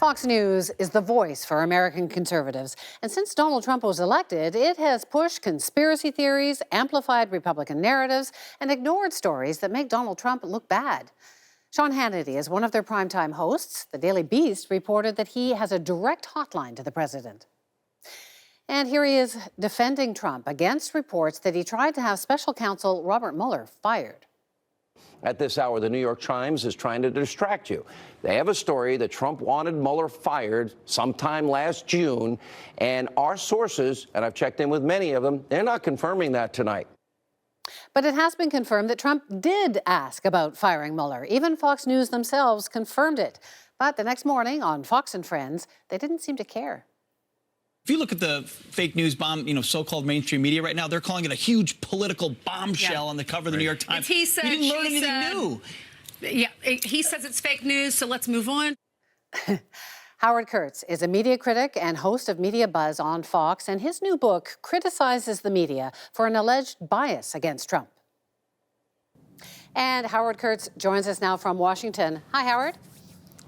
Fox News is the voice for American conservatives. And since Donald Trump was elected, it has pushed conspiracy theories, amplified Republican narratives, and ignored stories that make Donald Trump look bad. Sean Hannity is one of their primetime hosts. The Daily Beast reported that he has a direct hotline to the president. And here he is defending Trump against reports that he tried to have special counsel Robert Mueller fired. At this hour, the New York Times is trying to distract you. They have a story that Trump wanted Mueller fired sometime last June, and our sources, and I've checked in with many of them, they're not confirming that tonight. But it has been confirmed that Trump did ask about firing Mueller. Even Fox News themselves confirmed it. But the next morning on Fox and Friends, they didn't seem to care. If you look at the fake news bomb, so-called mainstream media right now, they're calling it a huge political bombshell on the cover of the New York Times. He said, you didn't learn anything new. Yeah, he says it's fake news, so let's move on. Howard Kurtz is a media critic and host of Media Buzz on Fox, and his new book criticizes the media for an alleged bias against Trump. And Howard Kurtz joins us now from Washington. Hi, Howard.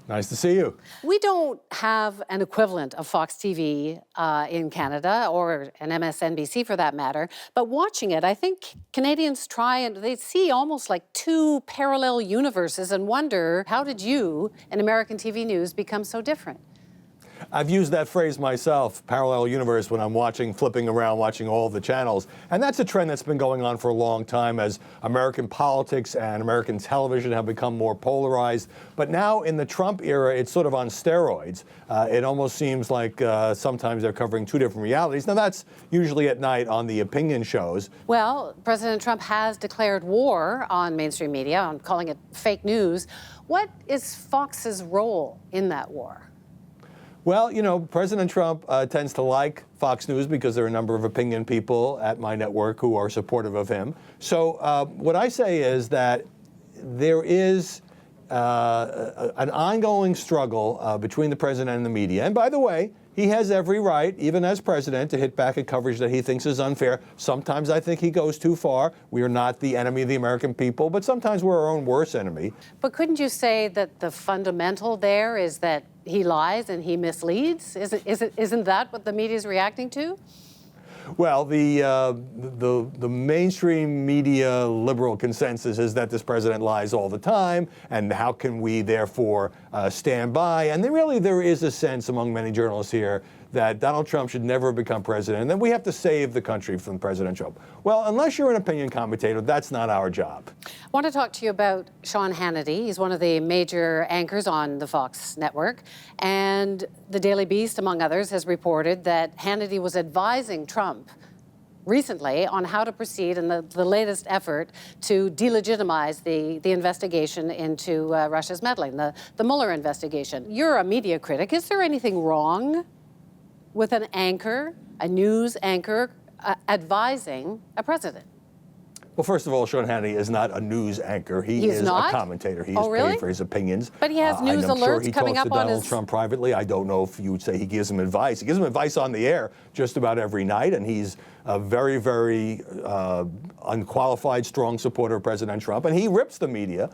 Nice to see you. We don't have an equivalent of Fox TV in Canada, or an MSNBC for that matter, but watching it, I think Canadians try and they see almost like two parallel universes and wonder, how did you, in American TV news, become so different? I've used that phrase myself, parallel universe, when I'm flipping around, watching all the channels. And that's a trend that's been going on for a long time as American politics and American television have become more polarized. But now in the Trump era, it's sort of on steroids. It almost seems like sometimes they're covering two different realities. Now, that's usually at night on the opinion shows. Well, President Trump has declared war on mainstream media, on calling it fake news. What is Fox's role in that war? Well, President Trump tends to like Fox News because there are a number of opinion people at my network who are supportive of him. So what I say is that there is an ongoing struggle between the president and the media. And by the way, he has every right, even as president, to hit back at coverage that he thinks is unfair. Sometimes I think he goes too far. We are not the enemy of the American people, but sometimes we're our own worst enemy. But couldn't you say that the fundamental there is that he lies and he misleads? Isn't that what the media is reacting to? Well, the mainstream media liberal consensus is that this president lies all the time, and how can we therefore stand by? And there is a sense among many journalists here that Donald Trump should never become president, and that we have to save the country from President Trump. Well, unless you're an opinion commentator, that's not our job. I want to talk to you about Sean Hannity. He's one of the major anchors on the Fox network. And the Daily Beast, among others, has reported that Hannity was advising Trump recently on how to proceed in the latest effort to delegitimize the investigation into Russia's meddling, the Mueller investigation. You're a media critic. Is there anything wrong with an anchor, a news anchor, advising a president? Well, first of all, Sean Hannity is not a news anchor. He is a commentator. He is paid for his opinions. But he has news alerts coming up on his... I'm sure he talks to Donald Trump privately. I don't know if you would say he gives him advice. He gives him advice on the air just about every night, and he's a very, very unqualified, strong supporter of President Trump. And he rips the media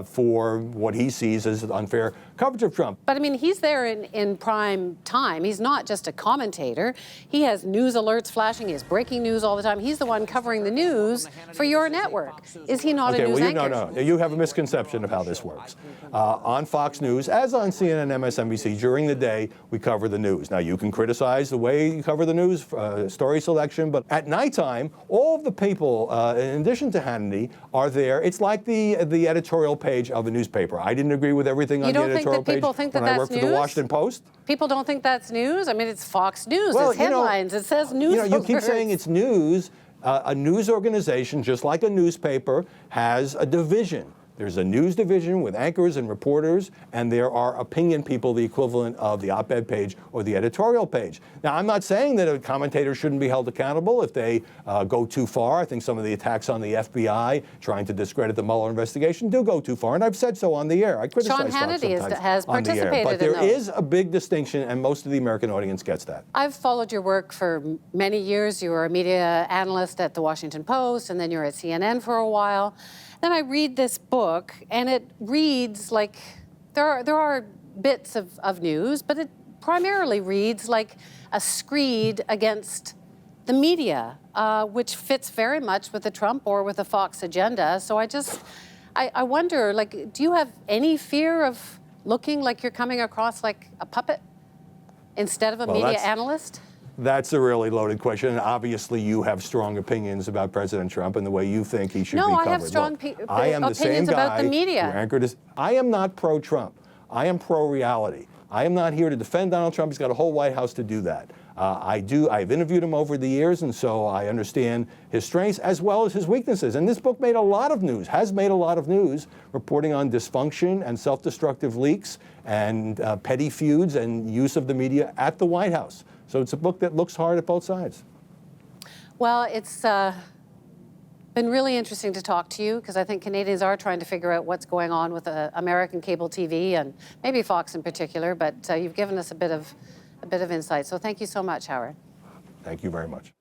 for what he sees as unfair coverage of Trump. But, I mean, he's there in prime time. He's not just a commentator. He has news alerts flashing. He has breaking news all the time. He's the one covering the news for your network. Is he not a news anchor? No. You have a misconception of how this works. On Fox News, as on CNN and MSNBC, during the day, we cover the news. Now, you can criticize the way you cover the news, story selection, but at nighttime, all of the people, in addition to Hannity, are there. It's like the editorial page of a newspaper. I didn't agree with everything on the editorial page when I worked for the Washington Post. People don't think that's news? I mean, it's Fox News. Well, it's headlines. It says news alerts. You keep saying it's news. A news organization, just like a newspaper, has a division. There's a news division with anchors and reporters, and there are opinion people, the equivalent of the op-ed page or the editorial page. Now, I'm not saying that a commentator shouldn't be held accountable if they go too far. I think some of the attacks on the FBI trying to discredit the Mueller investigation do go too far, and I've said so on the air. I criticize Sean Hannity has participated in those. But there is a big distinction, and most of the American audience gets that. I've followed your work for many years. You were a media analyst at the Washington Post, and then you were at CNN for a while. Then I read this book, and it reads like there are bits of news, but it primarily reads like a screed against the media, which fits very much with the Trump or with the Fox agenda. So I wonder, like, do you have any fear of looking like you're coming across like a puppet instead of a media analyst? That's a really loaded question, and obviously you have strong opinions about President Trump and the way you think he should be covered. No, I have strong I am the same opinions guy about the media. who anchored his, I am not pro-Trump. I am pro-reality. I am not here to defend Donald Trump. He's got a whole White House to do that. I've interviewed him over the years, and so I understand his strengths as well as his weaknesses. And this book made a lot of news, has made a lot of news, reporting on dysfunction and self-destructive leaks and petty feuds and use of the media at the White House. So it's a book that looks hard at both sides. Well, it's been really interesting to talk to you, because I think Canadians are trying to figure out what's going on with American cable TV and maybe Fox in particular, but you've given us a bit of insight. So thank you so much, Howard. Thank you very much.